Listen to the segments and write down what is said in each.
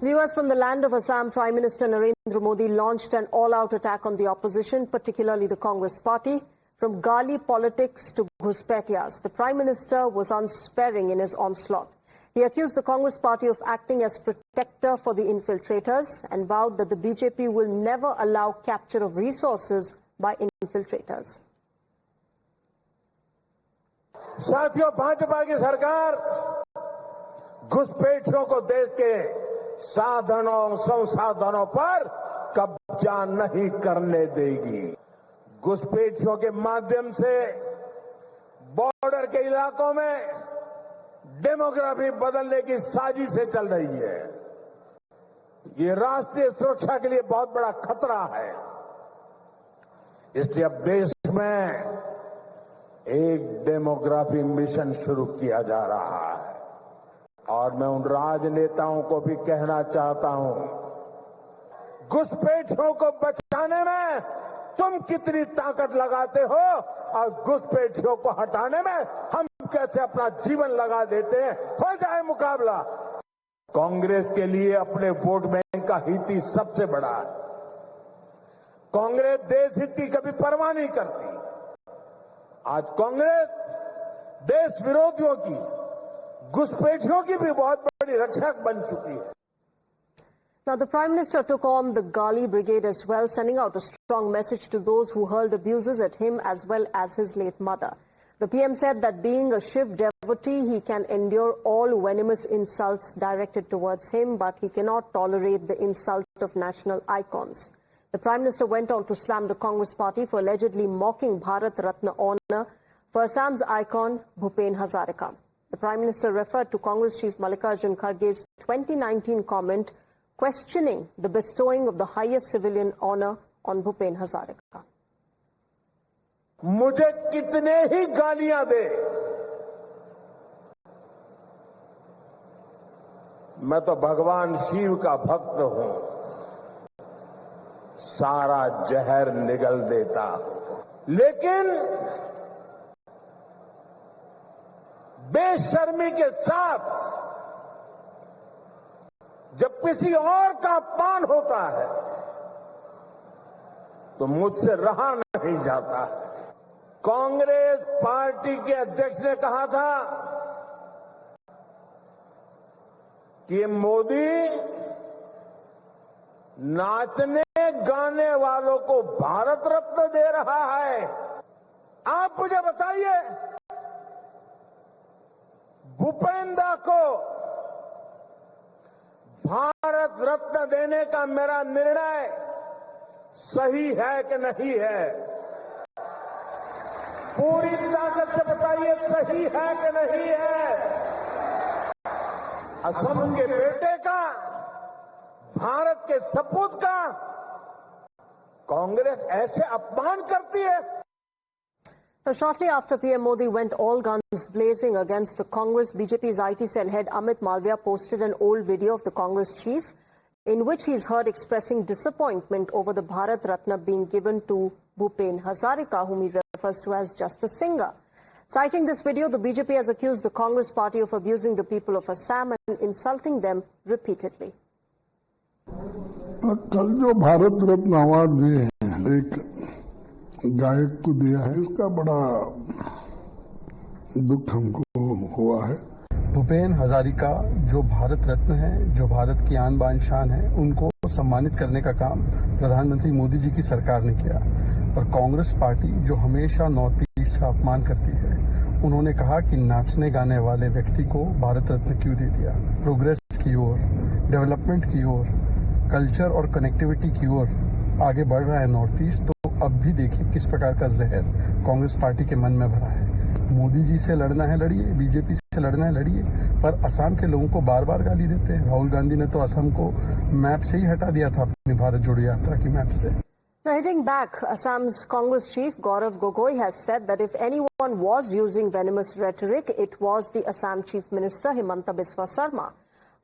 Viewers, from the land of Assam, Prime Minister Narendra Modi launched an all-out attack on the opposition, particularly the Congress party. From Gali politics to Ghuspetias, the Prime Minister was unsparing in his onslaught. He accused the Congress party of acting as protector for the infiltrators and vowed that the BJP will never allow capture of resources by infiltrators. साथियों, भाजपा की सरकार घुसपैठियों को देश के साधनों संसाधनों पर कब्जा नहीं करने देगी। घुसपैठियों के माध्यम से बॉर्डर के इलाकों में डेमोग्राफी बदलने की साजिशें चल रही है। ये राष्ट्रीय सुरक्षा के लिए बहुत बड़ा खतरा है। इसलिए अब देश में एक डेमोग्राफी मिशन शुरू किया जा रहा है और मैं उन राजनेताओं को भी कहना चाहता हूं, घुसपैठियों को बचाने में तुम कितनी ताकत लगाते हो और घुसपैठियों को हटाने में हम कैसे अपना जीवन लगा देते हैं। हो जाए मुकाबला। कांग्रेस के लिए अपने वोट बैंक का हित ही सबसे बड़ा है। कांग्रेस देश हित की कभी परवाह नहीं करती। आज कांग्रेस देश विरोधियों की, घुसपैठियों की भी बहुत बड़ी रक्षक बन चुकी है। Now, the Prime Minister took on the Gali Brigade as well, sending out a strong message to those who hurled abuses at him as well as his late mother. The PM said that being a Shiv devotee, he can endure all venomous insults directed towards him, but he cannot tolerate the insult of national icons. The Prime Minister went on to slam the Congress party for allegedly mocking Bharat Ratna honor for Assam's icon Bhupen Hazarika. The Prime Minister referred to Congress Chief Mallikarjun Kharge's 2019 comment questioning the bestowing of the highest civilian honor on Bhupen Hazarika. मुझे कितने ही गालियां दे, मैं तो भगवान शिव का भक्त हूं, सारा जहर निगल देता। लेकिन बेशर्मी के साथ जब किसी और का अपमान होता है तो मुझसे रहा नहीं जाता। कांग्रेस पार्टी के अध्यक्ष ने कहा था कि मोदी नाचने गाने वालों को भारत रत्न दे रहा है। आप मुझे बताइए, भूपेंद्र को भारत रत्न देने का मेरा निर्णय सही है कि नहीं है? पूरी ताकत से बताइए, सही है कि नहीं है? असम के बेटे का, भारत के सपूत का कांग्रेस ऐसे अपमान करती है। Now, shortly after PM Modi went all guns blazing against the Congress, BJP's IT cell head Amit Malviya posted an old video of the Congress chief in which he is heard expressing disappointment over the Bharat Ratna being given to Bhupen Hazarika, whom he refers to as just a singer. Citing this video, the BJP has accused the Congress party of abusing the people of Assam and insulting them repeatedly. कल जो Bharat Ratna award दिए हैं एक गायक को दिया है, इसका बड़ा दुख हमको हुआ है। भूपेन हजारिका जो भारत रत्न है, जो भारत की आन बान शान है, उनको सम्मानित करने का काम प्रधानमंत्री मोदी जी की सरकार ने किया। और कांग्रेस पार्टी जो हमेशा नॉर्थ ईस्ट का अपमान करती है, उन्होंने कहा कि नाचने गाने वाले व्यक्ति को भारत रत्न क्यों दे दिया। प्रोग्रेस की ओर, डेवलपमेंट की ओर, कल्चर और कनेक्टिविटी की ओर आगे बढ़ रहा है नॉर्थ ईस्ट। तो अब भी देखिए किस प्रकार का जहर कांग्रेस पार्टी के मन में भरा है। मोदी जी से लड़ना है लड़िए, बीजेपी से लड़ना है लड़िए, पर असम के लोगों को बार बार गाली देते हैं। राहुल गांधी ने तो असम को मैप से ही हटा दिया था, अपनी भारत जोड़ो यात्रा की मैप से। Now, heading back, Assam's Congress chief Gaurav Gogoi has said that if anyone was using venomous rhetoric, it was the Assam Chief Minister Himanta Biswa Sarma.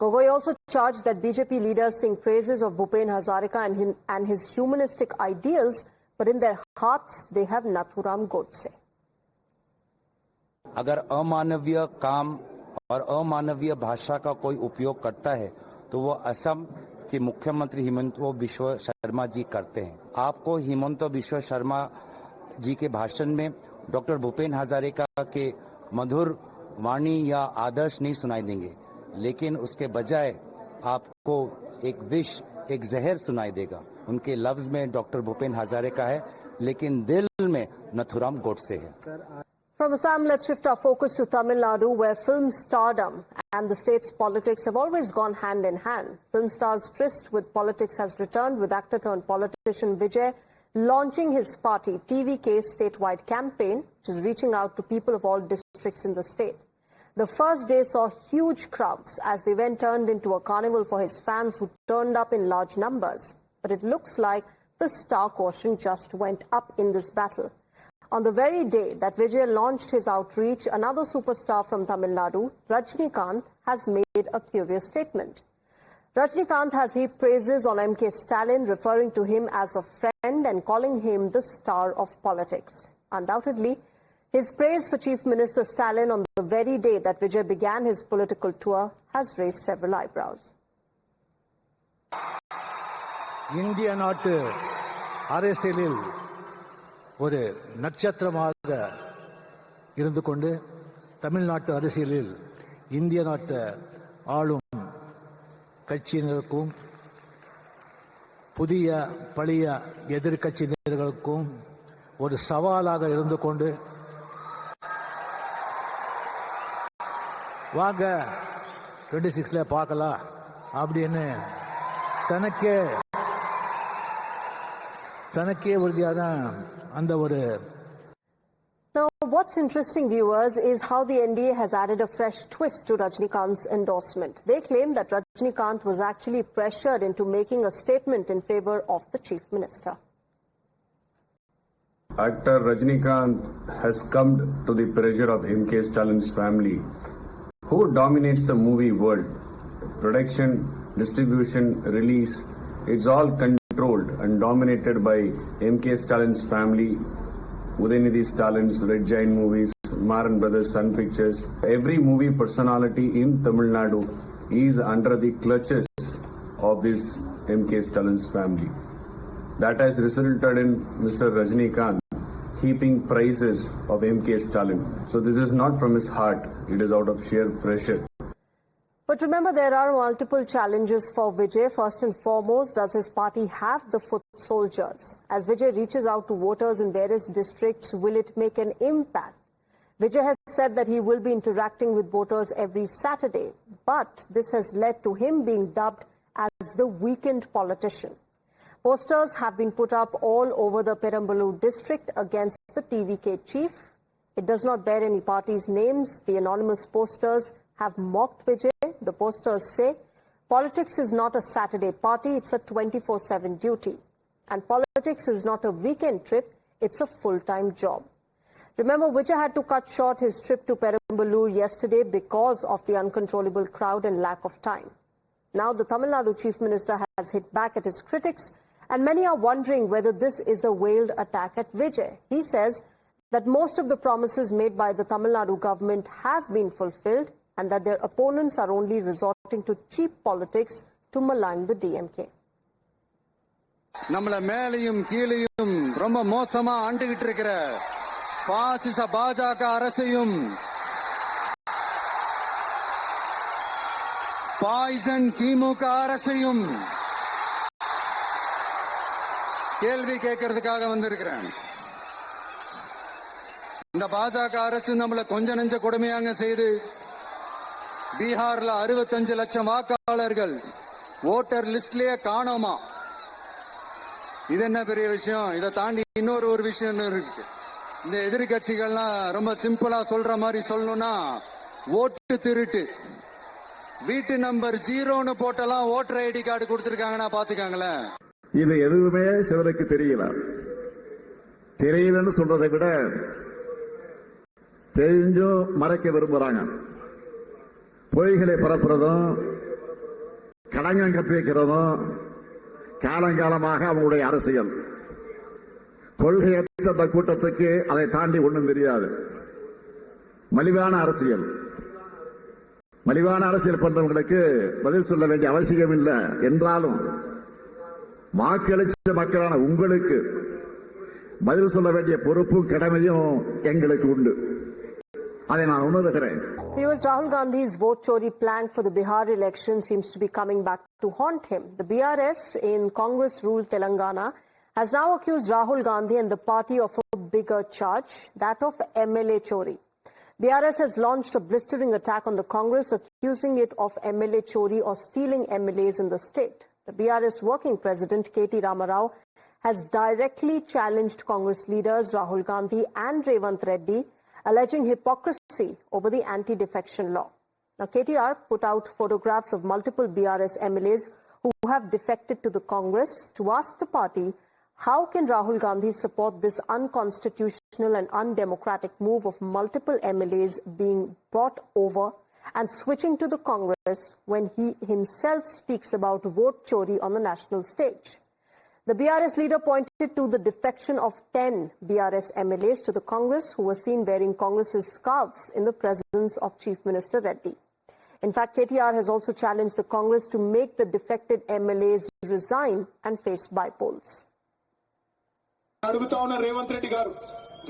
Gogoi also charged that BJP leaders sing praises of Bhupen Hazarika and his humanistic ideals, but in their hearts they have Nathuram Godse. अगर अमानवीय काम और अमानवीय भाषा का कोई उपयोग करता है तो वो असम के मुख्यमंत्री हिमंत बिश्व शर्मा जी करते हैं। आपको हिमंत बिश्व शर्मा जी के भाषण में डॉक्टर भूपेन हजारिका के मधुर वाणी या आदर्श नहीं सुनाई देंगे, लेकिन उसके बजाय आपको एक विष, एक जहर सुनाई देगा। उनके लफ्ज में डॉक्टर भूपेन हजारिका है, लेकिन दिल में नथुराम गोडसे है। From Assam, let's shift our focus to Tamil Nadu, where film stardom and the state's politics have always gone hand in hand. Film star's tryst with politics has returned, with actor-turned-politician Vijay launching his party TVK statewide campaign, which is reaching out to people of all districts in the state. The first day saw huge crowds as the event turned into a carnival for his fans, who turned up in large numbers. But it looks like the star quotient just went up in this battle. On the very day that Vijay launched his outreach, another superstar from Tamil Nadu, Rajnikant, has made a curious statement. Rajnikant has heaped praises on MK Stalin, referring to him as a friend and calling him the star of politics. Undoubtedly, his praise for Chief Minister Stalin on the very day that Vijay began his political tour has raised several eyebrows. இந்திய நாட்டு அரசியலில் ஒரு நட்சத்திரமாக இருந்து கொண்டு தமிழ்நாட்டு அரசியலில் இந்திய நாட்டு ஆளும் கட்சியினருக்கும் புதிய பழைய எதிர்க்கட்சியினர்களுக்கும் ஒரு சவாலாக இருந்து கொண்டு வாங்க 26ல பார்க்கலாம் அப்படின்னு தனக்கே உறுதியான அந்த ஒரு. Now, what's interesting, viewers, is how the NDA has added a fresh twist to Rajnikant's endorsement. They claim that Rajnikant was actually pressured into making a statement in favor of the Chief Minister. Actor Rajnikant has succumbed to the pressure of MK Stalin's family, who dominates the movie world. Production, distribution, release, it's all controlled and dominated by MK Stalin's family, Udaynidhi Stalin's Red Giant Movies, Maran Brothers Sun Pictures. Every movie personality in Tamil Nadu is under the clutches of this MK Stalin's family. That has resulted in Mr. Rajnikant heaping praises of MK Stalin. So this is not from his heart, it is out of sheer pressure. But remember, there are multiple challenges for Vijay. First and foremost, does his party have the foot soldiers? As Vijay reaches out to voters in various districts, will it make an impact? Vijay has said that he will be interacting with voters every Saturday, but this has led to him being dubbed as the weekend politician. Posters have been put up all over the Perambalur district against the TVK chief. It does not bear any party's names. The anonymous posters have mocked Vijay. The posters say, politics is not a Saturday party, it's a 24/7 duty. And politics is not a weekend trip, it's a full-time job. Remember, Vijay had to cut short his trip to Perambalur yesterday because of the uncontrollable crowd and lack of time. Now the Tamil Nadu Chief Minister has hit back at his critics, and many are wondering whether this is a veiled attack at Vijay. He says that most of the promises made by the Tamil Nadu government have been fulfilled, and that their opponents are only resorting to cheap politics to malign the DMK. நம்மள மேலையும் கீழையும் ரொம்ப மோசமா ஆண்டுகிட்டு இருக்கிற பாசிச பாஜக அரசையும் poison திமுக அரசையும் கேள்வி கேட்கறதுக்காக வந்திருக்கிறேன். இந்த பாஜக அரசு நம்மள கொஞ்ச நெஞ்ச கொடுமையாங்க செய்து பீகார்ல 65 லட்சம் வாக்காளர்கள் ஓட்டர் லிஸ்ட்லயே காணோமா. இது என்ன பெரிய விஷயம்? இதை தாண்டி இன்னொரு விஷயம் இருக்கு. இந்த எதிர்கட்சிகள்லாம் ரொம்ப சிம்பிளா சொல்ற மாதிரி சொல்லணும்னா, ஓட்டு திருட்டு, வீட்டு நம்பர் 0ன்னு போட்டெல்லாம் ஓட்டர் ஐடி கார்டு கொடுத்திருக்காங்கன்னா பாத்துக்காங்களேன். இது எதுவுமே சிலருக்கு தெரியலன்னு சொல்றதை விட தெரிஞ்சும் மறைக்க விரும்புறாங்க. பொய்களை பரப்புறதும் களங்கம் கற்பிக்கிறதும் காலங்காலமாக அவங்களுடைய அரசியல். கொள்கையற்ற அந்த கூட்டத்துக்கு அதை தாண்டி ஒன்றும் தெரியாது. மலிவான அரசியல். மலிவான அரசியல் பண்றவங்களுக்கு பதில் சொல்ல வேண்டிய அவசியம் இல்லை என்றாலும் வாக்களித்த மக்களான உங்களுக்கு பதில் சொல்ல வேண்டிய பொறுப்பும் கடமையும் எங்களுக்கு உண்டு. அதை நான் உணர்கிறேன். Rahul Gandhi's vote chori plank for the Bihar election seems to be coming back to haunt him. The BRS in Congress-ruled Telangana has now accused Rahul Gandhi and the party of a bigger charge, that of MLA chori. BRS has launched a blistering attack on the Congress, accusing it of MLA chori or stealing MLAs in the state. The BRS working president, K.T. Ramarao, has directly challenged Congress leaders Rahul Gandhi and Revant Reddy, alleging hypocrisy over the anti-defection law. Now, KTR put out photographs of multiple BRS MLAs who have defected to the Congress to ask the party, how can Rahul Gandhi support this unconstitutional and undemocratic move of multiple MLAs being brought over and switching to the Congress when he himself speaks about vote chori on the national stage? The BRS leader pointed to the defection of 10 BRS MLAs to the Congress who were seen wearing Congress's scarves in the presence of Chief Minister Reddy. In fact, KTR has also challenged the Congress to make the defected MLAs resign and face bypolls. అడుగుతా ఉన్న రేవంత్ రెడ్డి గారు,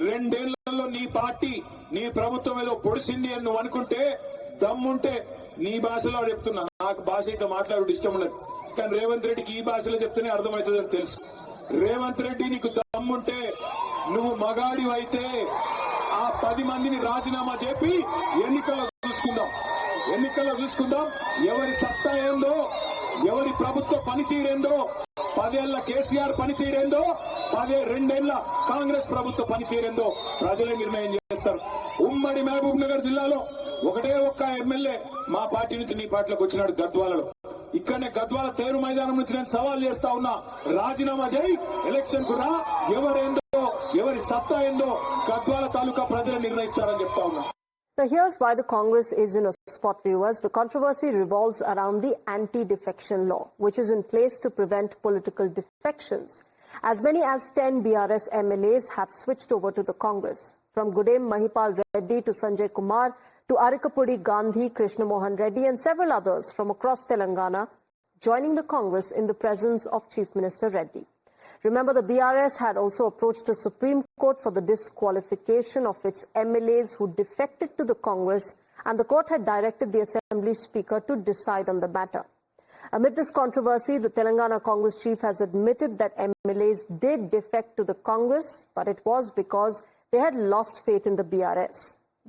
2 ఏళ్లలో నీ party నీ ప్రభుత్వం ఏదో పొడిసింది అని నువ్వు అనుకుంటే దమ్ముంటే నీ భాషలో చెప్తున్నా. నాకు భాష ఇట్లా మాట్లాడు ఇష్టం ఉండదు, కానీ రేవంత్ రెడ్డికి ఈ భాషలో చెప్తేనే అర్థమవుతుందని తెలుసు. రేవంత్ రెడ్డి నీకు దమ్ముంటే నువ్వు మగాడివైతే ఆ 10 మందిని రాజీనామా చేపి ఎన్నికల్లో చూసుకుందాం ఎవరి సత్తా ఏందో, ఎవరి ప్రభుత్వ పనితీరేందో, 10 ఏళ్ల కేసీఆర్ పనితీరేందో, 2 ఏళ్ల కాంగ్రెస్ ప్రభుత్వ పనితీరేందో ప్రజలే నిర్ణయం చేస్తారు. ఉమ్మడి మహబూబ్ నగర్ జిల్లాలో ఒకే ఒక్క ఎమ్మెల్యే మా పార్టీ నుంచి నీ పార్టీలోకి వచ్చినాడు గద్వాలలో. ఇక్కడనే గద్వాల తేరు మైదానం నుంచి నేను సవాల్ చేస్తా ఉన్నా, రాజీనామా చేయి, ఎలక్షన్ కు రా, ఎవరేందో ఎవరి సత్తా ఏందో గద్వాల తాలూకా ప్రజలు నిర్ణయిస్తారని చెప్తా ఉన్నా. Now, here's why the Congress is in a spot, viewers. The controversy revolves around the anti-defection law, which is in place to prevent political defections. As many as 10 BRS MLAs have switched over to the Congress. From Gudem Mahipal Reddy to Sanjay Kumar to Arikapudi Gandhi, Krishna Mohan Reddy and several others from across Telangana joining the Congress in the presence of Chief Minister Reddy. Remember, the BRS had also approached the Supreme Court for the disqualification of its MLAs who defected to the Congress, and the court had directed the Assembly Speaker to decide on the matter. Amid this controversy, the Telangana Congress chief has admitted that MLAs did defect to the Congress, but it was because they had lost faith in the BRS.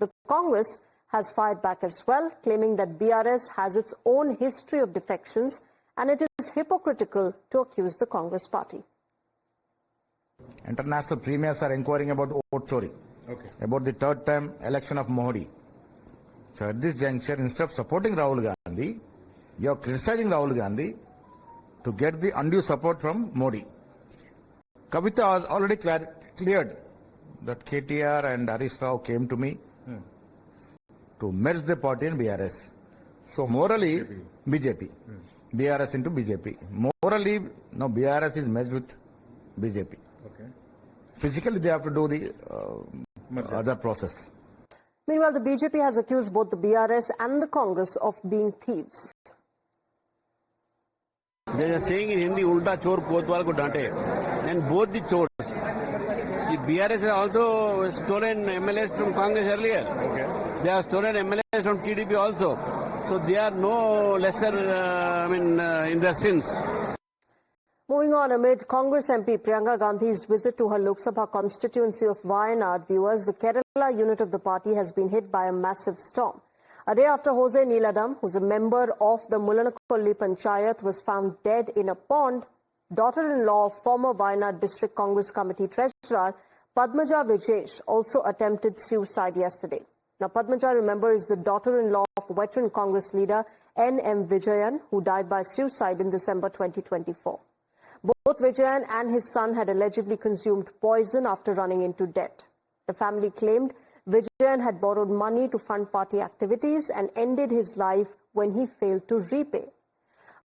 The Congress has fired back as well, claiming that BRS has its own history of defections, and it is hypocritical to accuse the Congress party. International premiers are inquiring about vote chori, about the third term election of Modi. So at this juncture, instead of supporting Rahul Gandhi, you are criticizing Rahul Gandhi to get the undue support from Modi. Kavita has already cleared that KTR and Harish Rao came to me to merge the party in BRS. So morally, BJP. BRS into BJP. Morally, now BRS is merged with BJP. Physically, they have to do the other process. Meanwhile, the BJP has accused both the BRS and the Congress of being thieves. They are saying in Hindi, "Ulta chor kotwal ko dante," and both the chores. The BRS has also stolen MLAs from Congress earlier. They have stolen MLAs from TDP also. So they are no lesser, in their sins. Moving on, amid Congress MP Priyanka Gandhi's visit to her Lok Sabha constituency of Wayanad, viewers, the Kerala unit of the party has been hit by a massive storm. A day after Jose Neeladam, who's a member of the Mullanakolli Panchayat, was found dead in a pond, daughter-in-law of former Wayanad District Congress Committee Treasurer Padmaja Vijesh also attempted suicide yesterday. Now, Padmaja, remember, is the daughter-in-law of veteran Congress leader N.M. Vijayan, who died by suicide in December 2024. Both Vijayan and his son had allegedly consumed poison after running into debt. The family claimed Vijayan had borrowed money to fund party activities and ended his life when he failed to repay.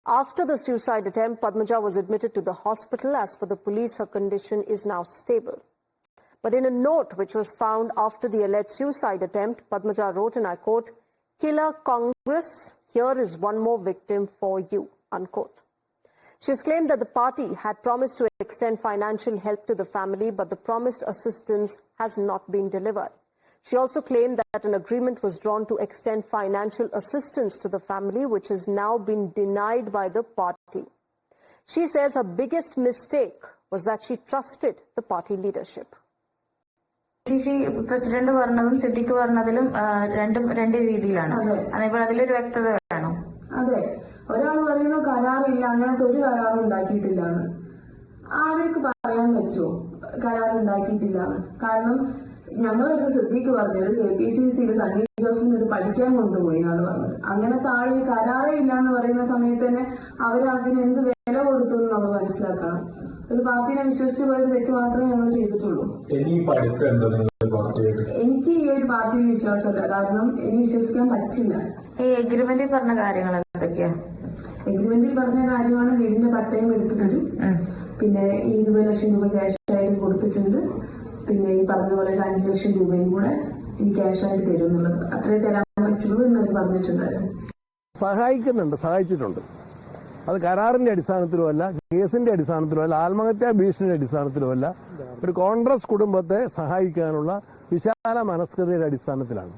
After the suicide attempt, Padmaja was admitted to the hospital. As per the police, her condition is now stable. But in a note which was found after the alleged suicide attempt, Padmaja wrote, and I quote, "Killer Congress Congress, here is one more victim for you, unquote. She has claimed that the party had promised to extend financial help to the family, but the promised assistance has not been delivered. She also claimed that an agreement was drawn to extend financial assistance to the family, which has now been denied by the party. She says her biggest mistake was that she trusted the party leadership. President പറഞ്ഞതും സിദ്ദിഖ് പറഞ്ഞതിലും രണ്ട് രീതിയിലാണ്. അതേപോലെ അതിലൊരു വ്യക്തത വേണം. അതെ, ഒരാൾ പറയുന്നു കരാറില്ല, അങ്ങനത്തെ ഒരു കരാറും ഉണ്ടാക്കിയിട്ടില്ലാന്ന്. ആർക്ക് പറയാൻ പറ്റുമോ കരാറുണ്ടാക്കിയിട്ടില്ലാന്ന്? കാരണം ഞങ്ങളൊക്കെ സിദ്ദിഖ് പറഞ്ഞത് KPCCയിൽ സണ്ണി ജോസഫിന് ഇത് പഠിക്കാൻ കൊണ്ടുപോയി എന്നാണ് പറഞ്ഞത്. അങ്ങനത്തെ ആൾ ഈ കരാറേ ഇല്ലാന്ന് പറയുന്ന സമയത്ത് തന്നെ അവരതിന് എന്ത് വില കൊടുത്തു എന്ന് നമ്മൾ മനസ്സിലാക്കണം. ഒരു പാർട്ടിനെ വിശ്വസിച്ച് പോയത് തെറ്റ് മാത്രമേ ഞങ്ങൾ ചെയ്തിട്ടുള്ളൂ. എനിക്ക് ഈ ഒരു പാർട്ടിയിൽ വിശ്വാസമല്ല, കാരണം എനിക്ക് വിശ്വസിക്കാൻ പറ്റില്ല. ഈ എഗ്രിമെന്റിൽ പറഞ്ഞ കാര്യങ്ങൾ എന്തൊക്കെയാ? എഗ്രിമെന്റിൽ പറഞ്ഞ കാര്യമാണ് വീടിന്റെ പട്ടയം എടുത്തു തരും, പിന്നെ ഈ 20 ലക്ഷം രൂപ ക്യാഷ് ആയിട്ട് കൊടുത്തിട്ടുണ്ട്, പിന്നെ ഈ പറഞ്ഞ പോലെ 5 ലക്ഷം രൂപയും കൂടെ ഈ ക്യാഷ് ആയിട്ട് തരും എന്നുള്ളത്. അത്രേ തരാൻ പറ്റുള്ളൂ എന്നവർ പറഞ്ഞിട്ടുണ്ടായിരുന്നു. സഹായിച്ചിട്ടുണ്ട്. അത് കരാറിന്റെ അടിസ്ഥാനത്തിലുമല്ല, കേസിന്റെ അടിസ്ഥാനത്തിലുമല്ല, ആത്മഹത്യാ ഭീഷണിയുടെ അടിസ്ഥാനത്തിലുമല്ല, ഒരു കോൺഗ്രസ് കുടുംബത്തെ സഹായിക്കാനുള്ള വിശാല മനസ്കതയുടെ അടിസ്ഥാനത്തിലാണ്.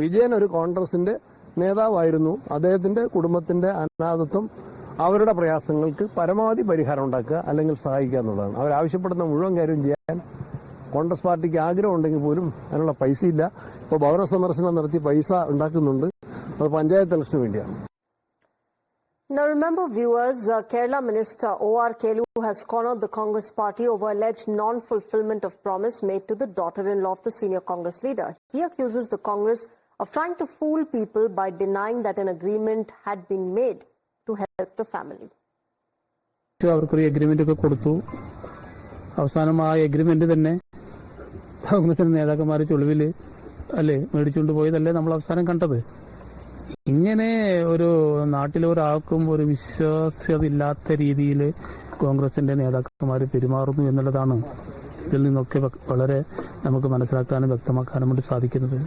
വിജയൻ ഒരു കോൺഗ്രസിന്റെ നേതാവായിരുന്നു. അദ്ദേഹത്തിന്റെ കുടുംബത്തിന്റെ അനാഥത്വം, അവരുടെ പ്രയാസങ്ങൾക്ക് പരമാവധി പരിഹാരം ഉണ്ടാക്കുക അല്ലെങ്കിൽ സഹായിക്കുക എന്നുള്ളതാണ്. അവരാവശ്യപ്പെടുന്ന മുഴുവൻ കാര്യം ചെയ്യാൻ കോൺഗ്രസ് പാർട്ടിക്ക് ആഗ്രഹം ഉണ്ടെങ്കിൽ പോലും അതിനുള്ള പൈസയില്ല. ഇപ്പോൾ ഭവന സന്ദർശനം നടത്തി പൈസ ഉണ്ടാക്കുന്നുണ്ട്. അത് പഞ്ചായത്ത് ഇലക്ഷന് വേണ്ടിയാണ്. Now remember viewers, Kerala Minister O.R. Kelu has cornered the Congress party over alleged non-fulfillment of promise made to the daughter-in-law of the senior Congress leader. He accuses the Congress of trying to fool people by denying that an agreement had been made to help the family. അവർക്കൊരു agreement ഒക്കെ കൊടുത്തു. അവസാനം ആ agreement തന്നെ കോൺഗ്രസിന്റെ നേതാക്കന്മാർ ചുളിവിൽ മേടിച്ചുകൊണ്ട് പോയതല്ലേ നമ്മൾ അവസാനം കണ്ടത്. ഇങ്ങനെ ഒരു നാട്ടിലൊരാൾക്കും ഒരു വിശ്വാസ്യതയില്ലാത്ത രീതിയിൽ കോൺഗ്രസിന്റെ നേതാക്കന്മാർ പെരുമാറുന്നു എന്നുള്ളതാണ് ഇതിൽ നിന്നൊക്കെ വളരെ നമുക്ക് മനസ്സിലാക്കാനും വ്യക്തമാക്കാനും വേണ്ടി സാധിക്കുന്നത്.